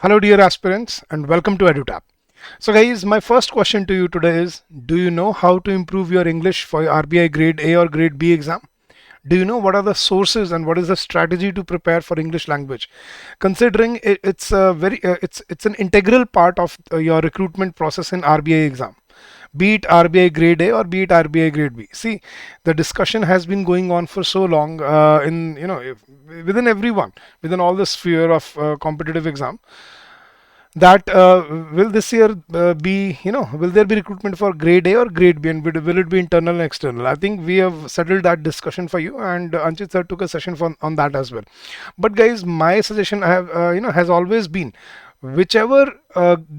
Hello dear aspirants and welcome to EduTap. So guys, my first question to you today is, do you know how to improve your English for your RBI Grade A or Grade B exam? Do you know what are the sources and what is the strategy to prepare for English language? Considering it's a it's an integral part of your recruitment process in RBI exam, be it RBI Grade A or be it RBI Grade B. See, the discussion has been going on for so long within everyone, within all the sphere of competitive exam, that will this year be, will there be recruitment for grade A or grade B, and will it be internal and external? I think we have settled that discussion for you, and Anchit sir took a session on that as well. But guys, my suggestion I have, has always been, whichever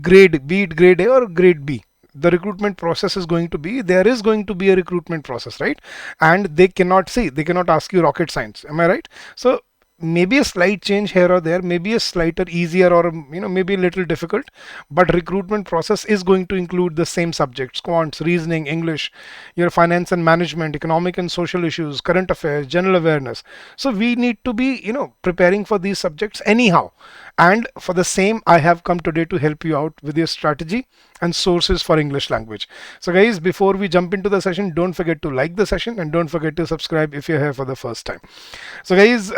grade, be it grade A or grade B, the recruitment process is going to be, there is going to be a recruitment process, right? And they cannot ask you rocket science, am I right? So maybe a slight change here or there, maybe a slighter easier, or maybe a little difficult, but recruitment process is going to include the same subjects: quants, reasoning, English, your finance and management, economic and social issues, current affairs, general awareness. So we need to be, preparing for these subjects anyhow, and for the same I have come today to help you out with your strategy and sources for English language. So guys, before we jump into the session, don't forget to like the session and don't forget to subscribe if you're here for the first time. So guys,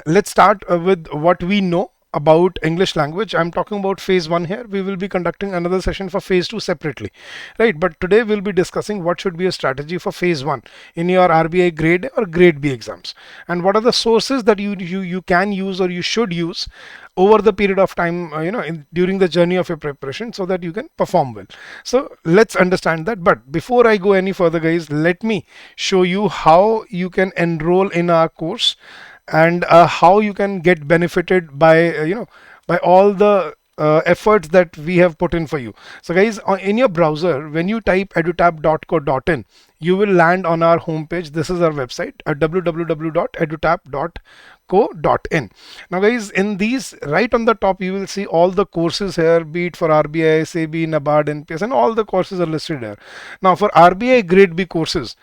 let's start with what we know about English language. I'm talking about phase 1 here. We will be conducting another session for phase 2 separately, right? But today we'll be discussing what should be a strategy for phase 1 in your RBI grade or grade B exams, and what are the sources that you can use or you should use over the period of time, during the journey of your preparation, so that you can perform well. So let's understand that. But before I go any further, guys, let me show you how you can enroll in our course, and how you can get benefited by by all the efforts that we have put in for you. So guys, in your browser, when you type edutap.co.in, you will land on our homepage. This is our website at www.edutap.co.in. Now guys, in these, right on the top, you will see all the courses here, be it for RBI, SEBI, NABARD, NPS, and all the courses are listed here. Now for RBI Grade B courses,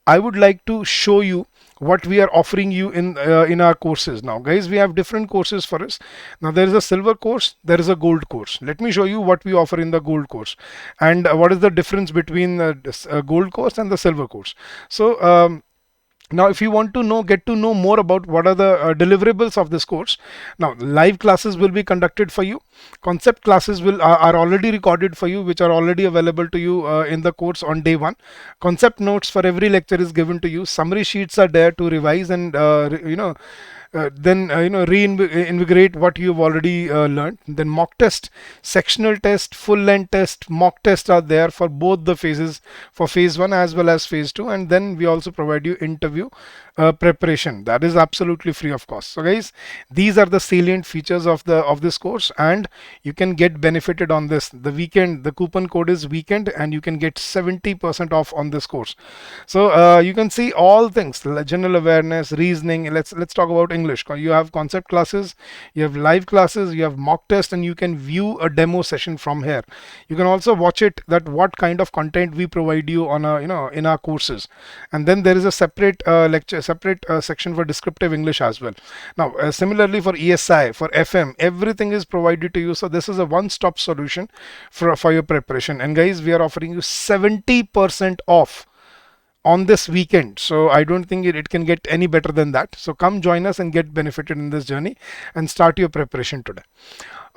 I would like to show you what we are offering you in our courses. Now guys, we have different courses for us. Now there is a silver course, there is a gold course. Let me show you what we offer in the gold course, and what is the difference between the gold course and the silver course. So now if you want to get to know more about what are the deliverables of this course, now live classes will be conducted for you. Concept classes are already recorded for you, which are already available to you in the course on day 1. Concept notes for every lecture is given to you. Summary sheets are there to revise and then reinvigorate what you've already learned. Then mock test, sectional test, full length test, mock test are there for both the phases, for phase 1 as well as phase 2. And then we also provide you interview preparation. That is absolutely free of cost. So guys, these are the salient features of this course, and you can get benefited on this. The coupon code is weekend, and you can get 70% off on this course. So you can see all things: general awareness, reasoning. Let's talk about English. You have concept classes, you have live classes, you have mock test, and you can view a demo session from here. You can also watch it, that what kind of content we provide you on in our courses. And then there is a separate section for descriptive English as well. Now similarly for ESI, for FM, everything is provided to you. So this is a one-stop solution for your preparation. And guys, we are offering you 70% off on this weekend. So I don't think it can get any better than that. So come join us and get benefited in this journey and start your preparation today.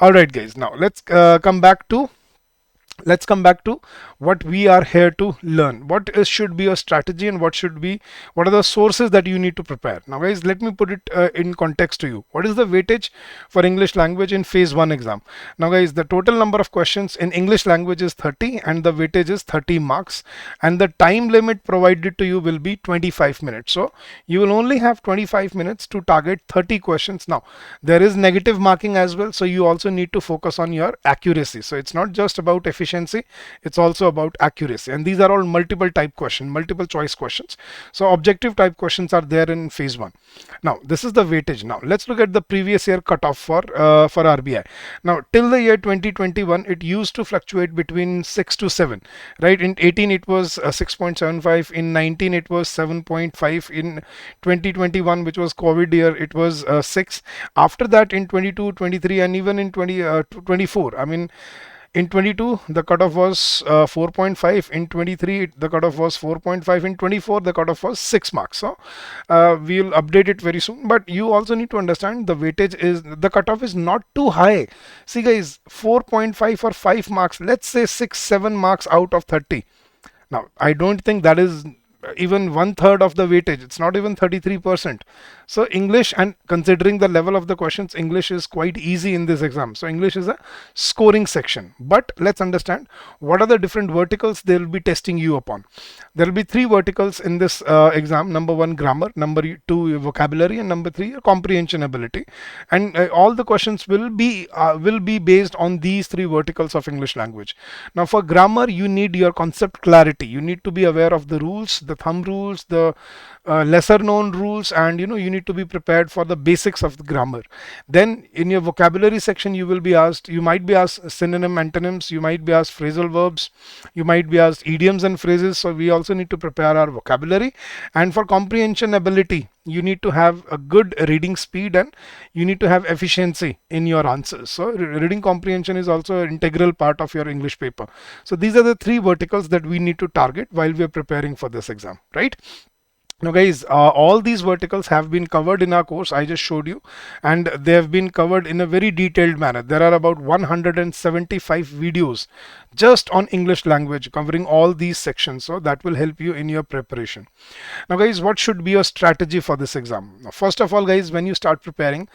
All right guys, now let's come back to what we are here to learn. Should be a strategy, and what are the sources that you need to prepare. Now guys, let me put it in context to you. What is the weightage for English language in phase 1 exam? Now guys, the total number of questions in English language is 30, and the weightage is 30 marks, and the time limit provided to you will be 25 minutes. So you will only have 25 minutes to target 30 questions. Now there is negative marking as well, so you also need to focus on your accuracy. So it's not just about efficiency efficiency, it's also about accuracy. And these are all multiple type question, multiple choice questions. So objective type questions are there in phase 1. Now this is the weightage. Now let's look at the previous year cutoff for RBI. Now till the year 2021, it used to fluctuate between 6 to 7, right? In 18 it was 6.75, in 19 it was 7.5, in 2021, which was COVID year, it was 6. After that in 22, 23, and even in 24, I mean, in 22 the cutoff was 4.5, in 23 the cutoff was 4.5, in 24 the cutoff was 6 marks. So we'll update it very soon, but you also need to understand the weightage is, the cutoff is not too high. See guys, 4.5 or 5 marks, let's say 6-7 marks out of 30. Now I don't think that is even 1/3 of the weightage. It's not even 33%. So English, and considering the level of the questions, English is quite easy in this exam. So English is a scoring section. But let's understand what are the different verticals they will be testing you upon. There will be 3 verticals in this exam. Number 1, grammar. Number 2, vocabulary. And number 3, comprehension ability. And all the questions will be based on these 3 verticals of English language. Now for grammar, you need your concept clarity. You need to be aware of the rules, the thumb rules, the lesser known rules, and you need to be prepared for the basics of the grammar. Then in your vocabulary section, you might be asked synonym, antonyms, you might be asked phrasal verbs, you might be asked idioms and phrases. So we also need to prepare our vocabulary. And for comprehension ability, you need to have a good reading speed, and you need to have efficiency in your answers. So reading comprehension is also an integral part of your English paper. So these are the 3 verticals that we need to target while we are preparing for this exam, right? Now guys, all these verticals have been covered in our course I just showed you, and they have been covered in a very detailed manner. There are about 175 videos just on English language covering all these sections, so that will help you in your preparation. Now guys, what should be your strategy for this exam? Now, first of all guys, when you start preparing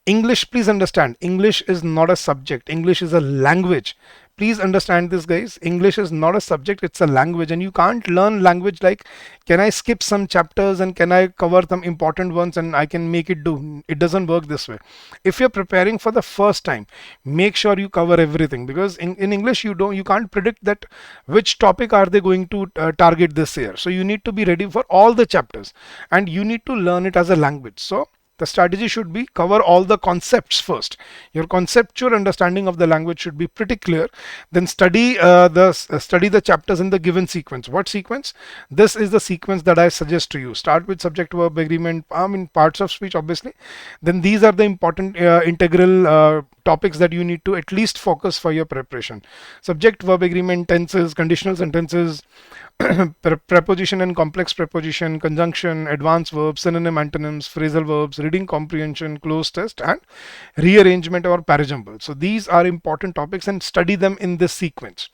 English, please understand, English is not a subject, English is a language. Please understand this guys, English is not a subject, it's a language, and you can't learn language like, can I skip some chapters and can I cover some important ones and I can make it do. It doesn't work this way. If you're preparing for the first time, make sure you cover everything, because in English you can't predict that which topic are they going to target this year. So you need to be ready for all the chapters, and you need to learn it as a language. So the strategy should be cover all the concepts first. Your conceptual understanding of the language should be pretty clear. Then study the chapters in the given sequence. What sequence? This is the sequence that I suggest to you. Start with subject verb agreement, parts of speech obviously. Then these are the important integral topics that you need to at least focus for your preparation. Subject verb agreement, tenses, conditional sentences, preposition and complex preposition, conjunction, advanced verbs, synonym, antonyms, phrasal verbs, reading comprehension, close test, and rearrangement or parajumble. So these are important topics, and study them in this sequence.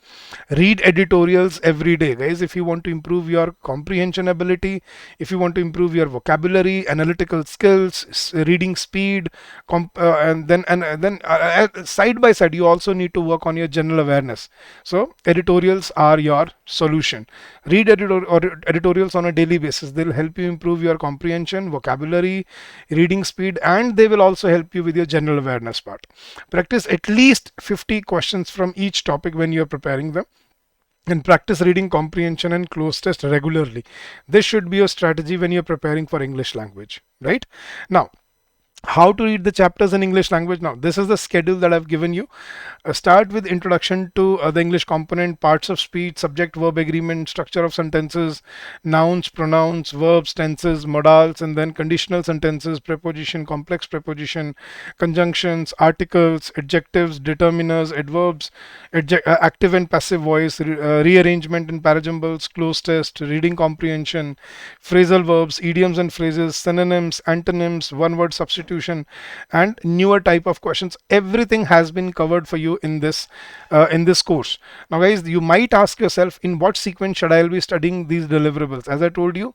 Read editorials every day guys, if you want to improve your comprehension ability, if you want to improve your vocabulary, analytical skills, reading speed, and then side by side you also need to work on your general awareness. So editorials are your solution. Read editorials on a daily basis. They'll help you improve your comprehension, vocabulary, reading speed, and they will also help you with your general awareness part. Practice at least 50 questions from each topic when you're preparing them, and practice reading comprehension and close test regularly. This should be your strategy when you're preparing for English language, right? Now, how to read the chapters in English language. Now this is the schedule that I've given you. Start with introduction to the English component, parts of speech, subject verb agreement, structure of sentences, nouns, pronouns, verbs, tenses, modals, and then conditional sentences, preposition, complex preposition, conjunctions, articles, adjectives, determiners, adverbs, active and passive voice, rearrangement and parajumbles, close test, reading comprehension, phrasal verbs, idioms and phrases, synonyms, antonyms, one word substitution, and newer type of questions. Everything has been covered for you in this course. Now guys, you might ask yourself, in what sequence should I be studying these deliverables? As I told you,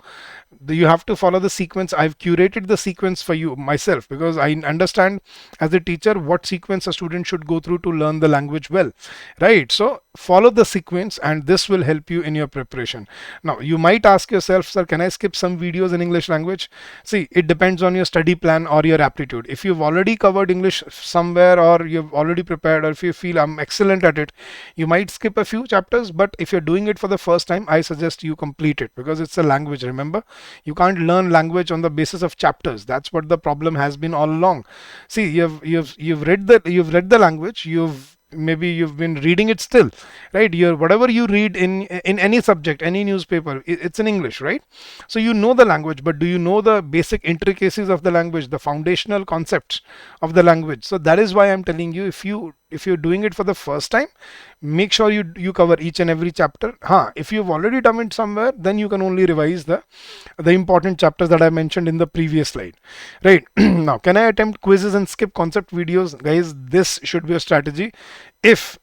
you have to follow the sequence. I've curated the sequence for you myself, because I understand as a teacher what sequence a student should go through to learn the language well, right? So follow the sequence, and this will help you in your preparation. Now you might ask yourself, sir, can I skip some videos in English language? See, it depends on your study plan or your aptitude. If you've already covered English somewhere, or you've already prepared, or if you feel I'm excellent at it, you might skip a few chapters. But if you're doing it for the first time, I suggest you complete it, because it's a language. Remember, you can't learn language on the basis of chapters. That's what the problem has been all along. See, you've read the language, maybe you've been reading it still, right? Whatever you read in any subject, any newspaper, it's in English, right? So you know the language, but do you know the basic intricacies of the language, the foundational concepts of the language? So that is why I'm telling you, if you're doing it for the first time, make sure you cover each and every chapter. If you've already done it somewhere, then you can only revise the important chapters that I mentioned in the previous slide, right? Now, can I attempt quizzes and skip concept videos? Guys, this should be a strategy if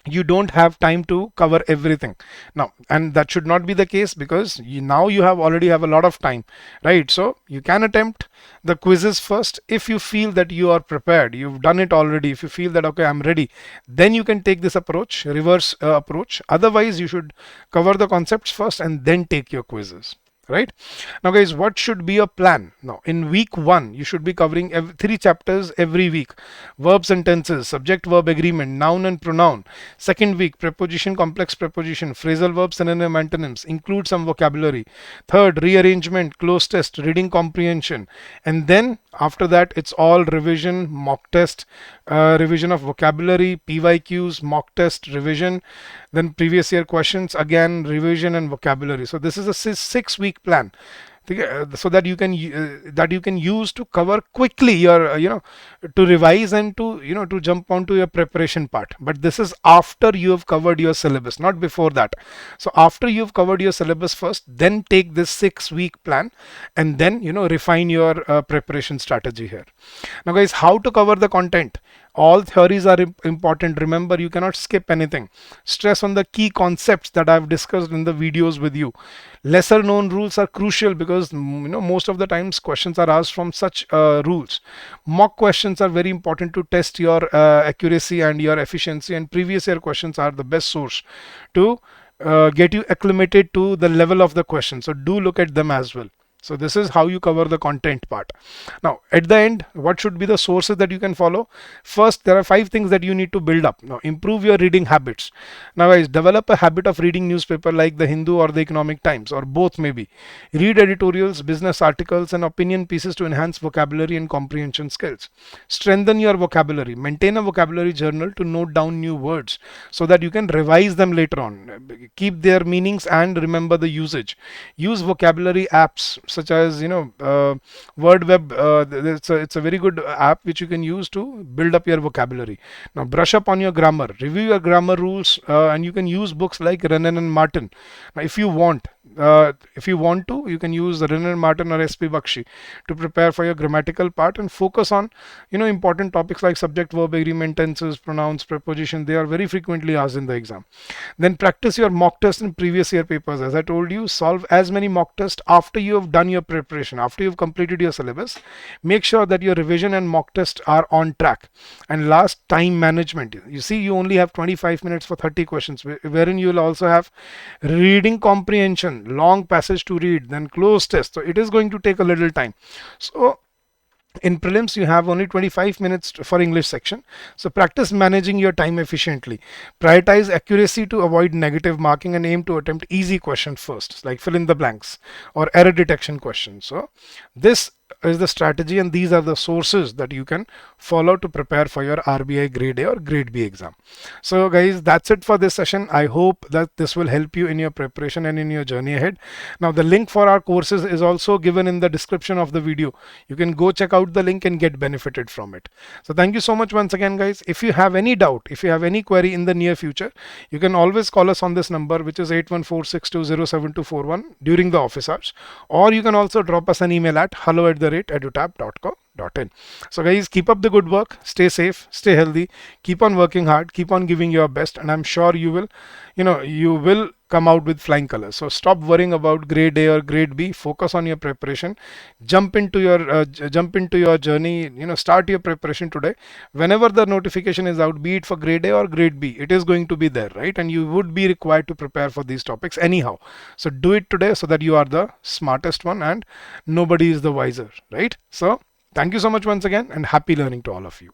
you don't have time to cover everything now, and that should not be the case, because now you already have a lot of time, right? So you can attempt the quizzes first. If you feel that you are prepared, you've done it already, if you feel that okay, I'm ready, then you can take this approach, reverse approach. Otherwise, you should cover the concepts first and then take your quizzes, right? Now guys, what should be your plan? Now in week 1, you should be covering 3 chapters every week: verbs and tenses, subject verb agreement, noun and pronoun. Second week, preposition, complex preposition, phrasal verbs, synonym, antonyms, include some vocabulary. Third, rearrangement, close test, reading comprehension. And then after that, it's all revision, mock test, revision of vocabulary, PYQs, mock test, revision, then previous year questions, again revision and vocabulary. So this is a 6-week plan, so that you can use to cover quickly your to revise and to jump onto your preparation part. But this is after you have covered your syllabus, not before that. So after you've covered your syllabus first, then take this 6-week plan, and then refine your preparation strategy here. Now guys, how to cover the content? All theories are important. Remember, you cannot skip anything. Stress on the key concepts that I've discussed in the videos with you. Lesser known rules are crucial, because most of the times questions are asked from such rules. Mock questions are very important to test your accuracy and your efficiency, and previous year questions are the best source to get you acclimated to the level of the question. So do look at them as well. So this is how you cover the content part. Now at the end, what should be the sources that you can follow? First, there are 5 things that you need to build up. Now improve your reading habits. Now guys, develop a habit of reading newspaper like the Hindu or the Economic Times, or both maybe. Read editorials, business articles and opinion pieces to enhance vocabulary and comprehension skills. Strengthen your vocabulary. Maintain a vocabulary journal to note down new words so that you can revise them later on. Keep their meanings and remember the usage. Use vocabulary apps such as WordWeb. It's a very good app which you can use to build up your vocabulary. Now brush up on your grammar, review your grammar rules, and you can use books like Renan and Martin. Now if you want to, you can use Renan Martin or SP Bakshi to prepare for your grammatical part, and focus on important topics like subject verb agreement, tenses, pronouns, preposition. They are very frequently asked in the exam. Then practice your mock test in previous year papers. As I told you, solve as many mock tests after you have done your preparation, after you've completed your syllabus. Make sure that your revision and mock tests are on track. And last, time management. You see, you only have 25 minutes for 30 questions, wherein you will also have reading comprehension, long passage to read, then close test. So it is going to take a little time. So in prelims, you have only 25 minutes for English section. So practice managing your time efficiently. Prioritize accuracy to avoid negative marking, and aim to attempt easy questions first, like fill in the blanks or error detection questions. So this is the strategy, and these are the sources that you can follow to prepare for your RBI Grade A or Grade B exam. So guys, that's it for this session. I hope that this will help you in your preparation and in your journey ahead. Now the link for our courses is also given in the description of the video. You can go check out the link and get benefited from it. So thank you so much once again, guys. If you have any doubt, if you have any query in the near future, you can always call us on this number, which is 8146207241 during the office hours, or you can also drop us an email at hello@edutap.co.in. So guys, keep up the good work, stay safe, stay healthy, keep on working hard, keep on giving your best, and I'm sure you will come out with flying colors. So stop worrying about grade A or grade B. Focus on your preparation. Jump into your journey. Start your preparation today. Whenever the notification is out, be it for grade A or grade B, it is going to be there, right? And you would be required to prepare for these topics anyhow. So do it today so that you are the smartest one and nobody is the wiser, right? So thank you so much once again, and happy learning to all of you.